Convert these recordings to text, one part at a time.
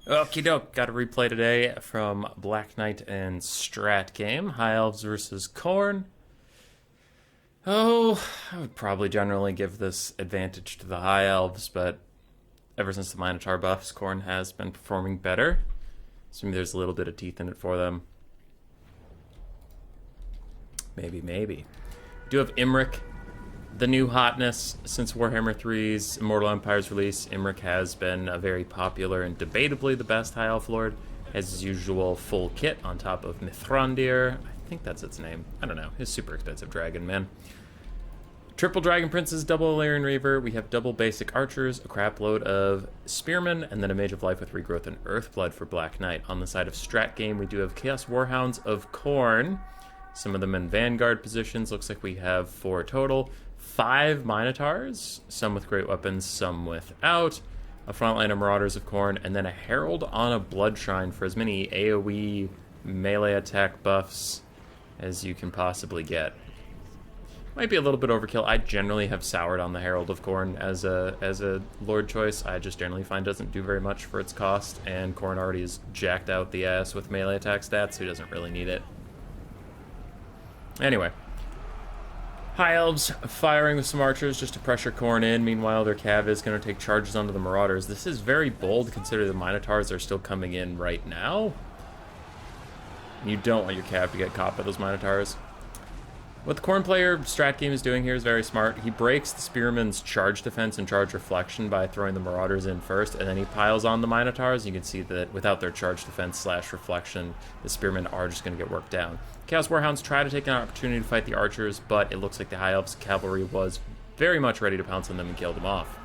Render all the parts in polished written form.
Okie doke, got a replay today from Black Knight and Strat game. High Elves versus Khorne. Oh, I would probably generally give this advantage to the High Elves, but ever since the Minotaur buffs, Khorne has been performing better. So maybe there's a little bit of teeth in it for them. Maybe. We do have Imric, the new hotness since Warhammer 3's Immortal Empire's release. Imric has been a very popular and debatably the best High Elf Lord. Has his usual full kit on top of Mithrandir. I think that's its name. I don't know. His super expensive dragon, man. Triple Dragon Princes, double Illyrian Reaver. We have double basic archers, a crap load of spearmen, and then a Mage of Life with regrowth and Earthblood for Black Knight. On the side of Strat game, we do have Chaos Warhounds of Khorne. Some of them in Vanguard positions. Looks like we have 4 total. 5 Minotaurs, some with great weapons, some without. A frontline of Marauders of Khorne, and then a Herald on a Blood Shrine for as many AoE melee attack buffs as you can possibly get. Might be a little bit overkill. I generally have soured on the Herald of Khorne as a Lord choice. I just generally find it doesn't do very much for its cost, and Khorne already is jacked out the ass with melee attack stats, so he doesn't really need it. Anyway. High Elves firing with some archers just to pressure Khorne in. Meanwhile, their cav is going to take charges onto the Marauders. This is very bold considering the Minotaurs are still coming in right now. You don't want your cav to get caught by those Minotaurs. What the Khorne player strat game is doing here is very smart. He breaks the Spearman's charge defense and charge reflection by throwing the Marauders in first, and then he piles on the Minotaurs. You can see that without their charge defense / reflection, the Spearmen are just going to get worked down. Chaos Warhounds try to take an opportunity to fight the archers, but it looks like the High Elves cavalry was very much ready to pounce on them and kill them off.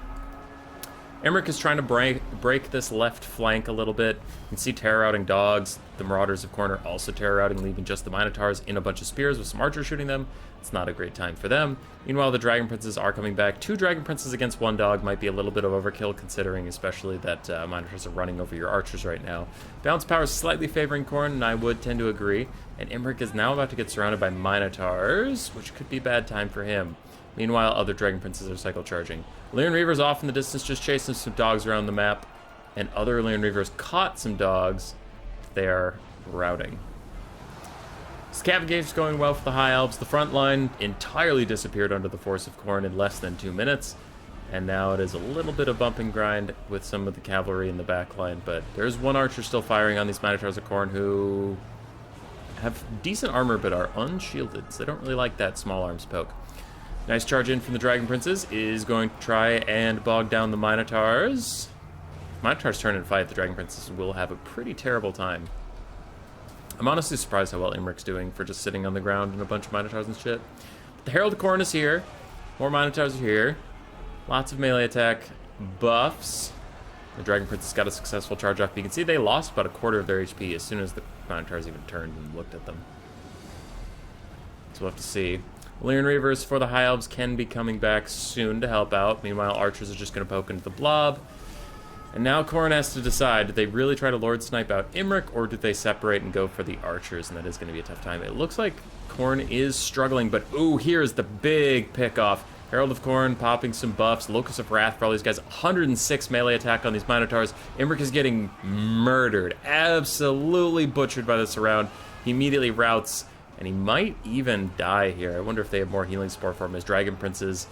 Imric is trying to break this left flank a little bit. You can see terror-routing dogs. The Marauders of Khorne are also terror-routing, leaving just the Minotaurs in a bunch of spears with some archers shooting them. It's not a great time for them. Meanwhile, the Dragon Princes are coming back. 2 Dragon Princes against 1 dog might be a little bit of overkill, considering especially that Minotaurs are running over your archers right now. Balance power is slightly favoring Khorne, and I would tend to agree. And Imric is now about to get surrounded by Minotaurs, which could be a bad time for him. Meanwhile, other Dragon Princes are cycle charging. Illyrian Reaver's off in the distance just chasing some dogs around the map, and other Illyrian Reavers caught some dogs. They are routing. Scav engage's going well for the High Elves. The front line entirely disappeared under the force of Khorne in less than 2 minutes, and now it is a little bit of bump and grind with some of the cavalry in the back line, but there's 1 archer still firing on these Minotaurs of Khorne who have decent armor but are unshielded, so they don't really like that small arms poke. Nice charge in from the Dragon Princes is going to try and bog down the Minotaurs. If Minotaurs turn and fight, the Dragon Princes will have a pretty terrible time. I'm honestly surprised how well Imric's doing for just sitting on the ground and a bunch of Minotaurs and shit. But the Herald of Khorne is here. More Minotaurs are here. Lots of melee attack buffs. The Dragon Princes got a successful charge off. You can see they lost about a quarter of their HP as soon as the Minotaurs even turned and looked at them. So we'll have to see. Illyrian Reavers for the High Elves can be coming back soon to help out. Meanwhile, archers are just going to poke into the blob. And now Khorne has to decide, did they really try to Lord Snipe out Imric, or did they separate and go for the archers? And that is going to be a tough time. It looks like Khorne is struggling, but ooh, here's the big pick-off. Herald of Khorne popping some buffs. Locus of Wrath for all these guys. 106 melee attack on these Minotaurs. Imric is getting murdered. Absolutely butchered by the surround. He immediately routs, and he might even die here. I wonder if they have more healing support for him as Dragon Princes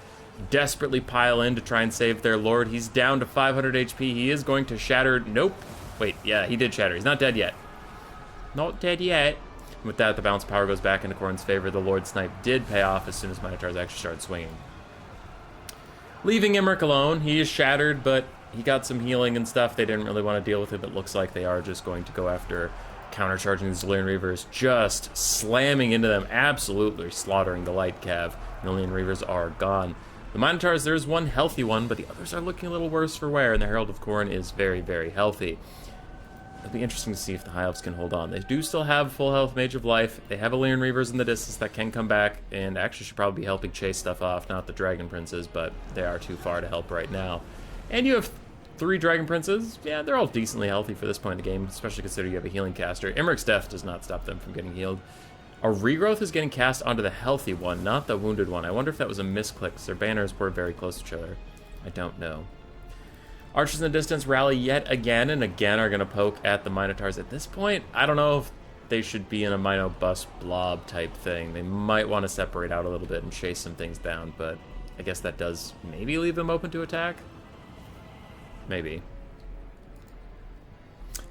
desperately pile in to try and save their lord. He's down to 500 HP. He is going to shatter. Nope. Wait, yeah, he did shatter. He's not dead yet. Not dead yet. And with that, the balance power goes back into Khorne's favor. The Lord Snipe did pay off as soon as Minotaurs actually started swinging. Leaving Imric alone. He is shattered, but he got some healing and stuff. They didn't really want to deal with it. It looks like they are just going to go after countercharging these Illyrian Reavers, just slamming into them, absolutely slaughtering the light cav. Illyrian Reavers are gone. The Minotaurs, there's one healthy one, but the others are looking a little worse for wear, and the Herald of Khorne is very, very healthy. It'll be interesting to see if the High Elves can hold on. They do still have full health Mage of Life. They have Illyrian Reavers in the distance that can come back, and actually should probably be helping chase stuff off, not the Dragon Princes, but they are too far to help right now. And you have 3 Dragon Princes. Yeah, they're all decently healthy for this point in the game, especially considering you have a healing caster. Imric's death does not stop them from getting healed. A regrowth is getting cast onto the healthy one, not the wounded one. I wonder if that was a misclick, because their banners were very close to each other. I don't know. Archers in the distance rally yet again and again are going to poke at the Minotaurs. At this point, I don't know if they should be in a Mino bus blob type thing. They might want to separate out a little bit and chase some things down, but I guess that does maybe leave them open to attack? Maybe.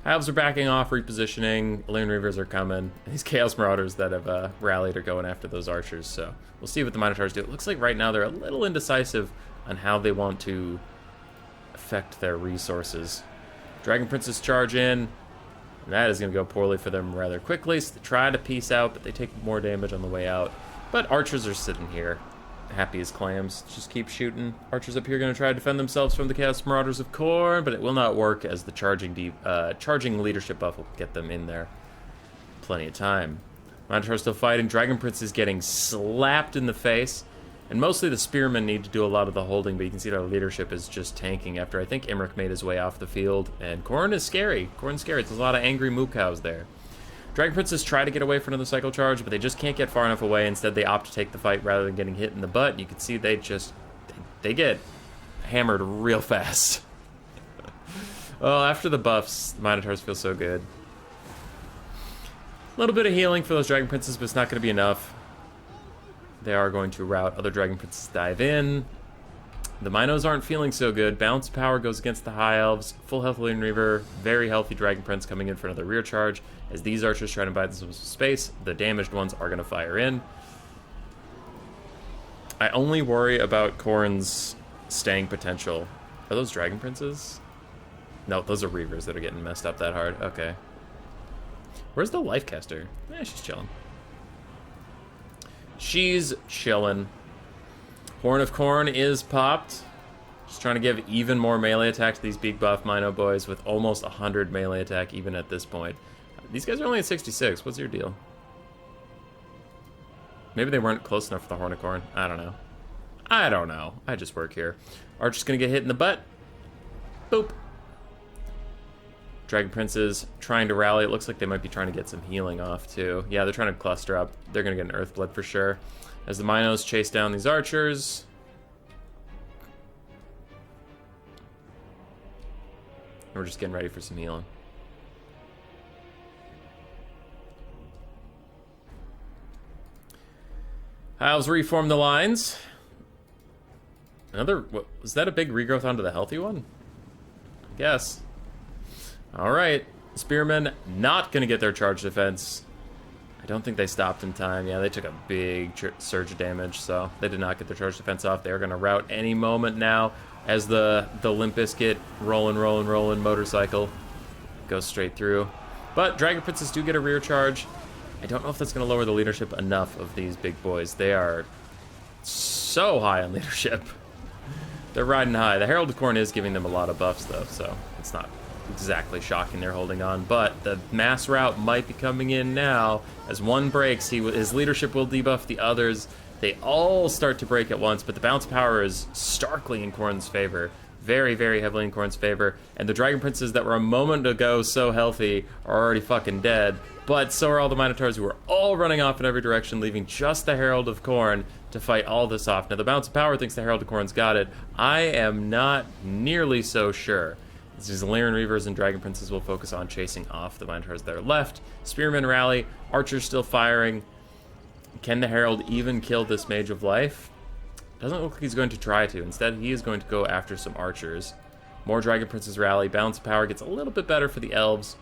Elves are backing off, repositioning. Illyrian Reavers are coming. These Chaos Marauders that have rallied are going after those archers, so we'll see what the Minotaurs do. It looks like right now they're a little indecisive on how they want to affect their resources. Dragon Princes charge in. And that is going to go poorly for them rather quickly, so they try to peace out, but they take more damage on the way out. But archers are sitting here, happy as clams. Just keep shooting. Archers up here are going to try to defend themselves from the Chaos Marauders of Khorne, but it will not work as the charging leadership buff will get them in there. Plenty of time. Minotaur still fighting. Dragon Prince is getting slapped in the face. And mostly the spearmen need to do a lot of the holding, but you can see that our leadership is just tanking after I think Imric made his way off the field. And Khorne is scary. Khorne's scary. There's a lot of angry moo cows there. Dragon Princes try to get away for another cycle charge, but they just can't get far enough away. Instead, they opt to take the fight rather than getting hit in the butt. You can see they get hammered real fast. Well, after the buffs, the Minotaurs feel so good. A little bit of healing for those Dragon Princes, but it's not going to be enough. They are going to rout. Other Dragon Princes dive in. The Minos aren't feeling so good. Balance of power goes against the High Elves. Full health Illyrian Reaver. Very healthy Dragon Prince coming in for another rear charge. As these archers try to buy themselves some space, the damaged ones are going to fire in. I only worry about Khorne's staying potential. Are those Dragon Princes? No, those are Reavers that are getting messed up that hard. Okay. Where's the Lifecaster? She's chilling. She's chilling. Horn of Khorne is popped. Just trying to give even more melee attack to these big buff Mino boys with almost 100 melee attack even at this point. These guys are only at 66. What's your deal? Maybe they weren't close enough for the Horn of Khorne. I don't know. I don't know. I just work here. Archer's gonna get hit in the butt. Boop. Dragon Princes trying to rally. It looks like they might be trying to get some healing off, too. Yeah, they're trying to cluster up. They're going to get an Earthblood for sure. As the Minos chase down these archers. We're just getting ready for some healing. Elves reform the lines. Was that a big regrowth onto the healthy one? I guess. Alright, Spearmen not going to get their charge defense. I don't think they stopped in time. Yeah, they took a big surge of damage, so they did not get their charge defense off. They are going to rout any moment now as the Limp Bizkit rolling motorcycle goes straight through. But Dragon Princes do get a rear charge. I don't know if that's going to lower the leadership enough of these big boys. They are so high on leadership. They're riding high. The Herald of Khorne is giving them a lot of buffs, though, so it's not exactly shocking they're holding on. But the mass rout might be coming in now. As one breaks, his leadership will debuff the others. They all start to break at once, but the bounce power is starkly in Khorne's favor. Very, very heavily in Khorne's favor. And the Dragon Princes that were a moment ago so healthy are already fucking dead. But so are all the Minotaurs who are all running off in every direction, leaving just the Herald of Khorne to fight all this off. Now, the Bounce of Power thinks the Herald of Khorne's got it. I am not nearly so sure. These Illyrian Reavers and Dragon Princes will focus on chasing off the Minotaurs that are left. Spearmen rally. Archers still firing. Can the Herald even kill this Mage of Life? Doesn't look like he's going to try to. Instead, he is going to go after some archers. More Dragon Princes rally. Bounce of Power gets a little bit better for the elves.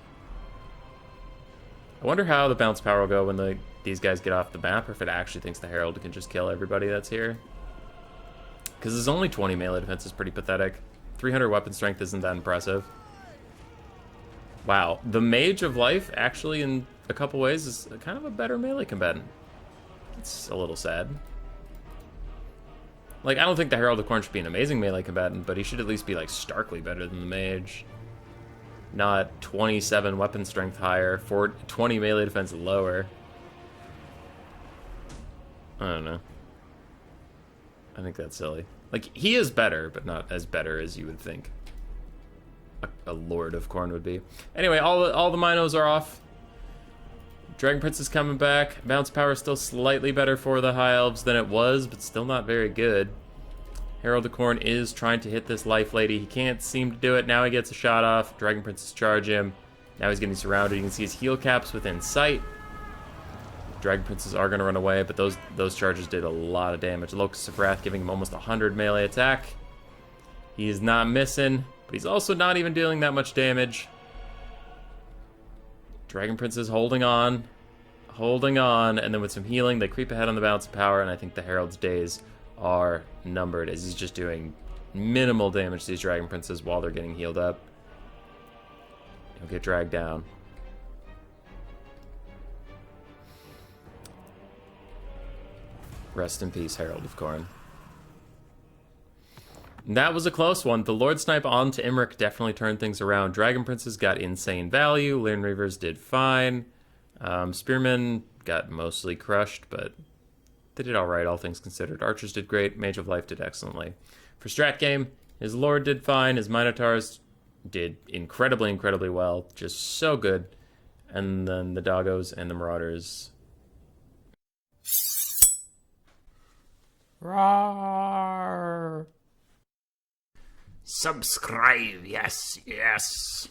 I wonder how the bounce power will go when these guys get off the map, or if it actually thinks the Herald can just kill everybody that's here. Because his only 20 melee defense is pretty pathetic. 300 weapon strength isn't that impressive. Wow, the Mage of Life actually in a couple ways is kind of a better melee combatant. It's a little sad. Like, I don't think the Herald of Khorne should be an amazing melee combatant, but he should at least be, like, starkly better than the Mage. Not 27 weapon strength higher, 20 melee defense lower. I don't know. I think that's silly. Like, he is better, but not as better as you would think a Lord of Khorne would be. Anyway, all the Minos are off. Dragon Prince is coming back. Bounce power is still slightly better for the High Elves than it was, but still not very good. Herald of Corn is trying to hit this life lady. He can't seem to do it. Now he gets a shot off. Dragon Princes charge him. Now he's getting surrounded. You can see his heal caps within sight. Dragon Princes are going to run away, but those charges did a lot of damage. Locust of Wrath giving him almost 100 melee attack. He is not missing, but he's also not even dealing that much damage. Dragon Princes holding on, and then with some healing, they creep ahead on the balance of power, and I think the Herald's days are numbered as he's just doing minimal damage to these Dragon Princes while they're getting healed up. He'll get dragged down. Rest in peace, Herald of Corn. That was a close one. The Lord Snipe on to Imric definitely turned things around. Dragon Princes got insane value. Lyran Reavers did fine. Spearmen got mostly crushed, but they did alright, all things considered. Archers did great. Mage of Life did excellently. For strat game, his Lord did fine. His Minotaurs did incredibly, incredibly well. Just so good. And then the Doggos and the Marauders... Roar! Subscribe, yes, yes.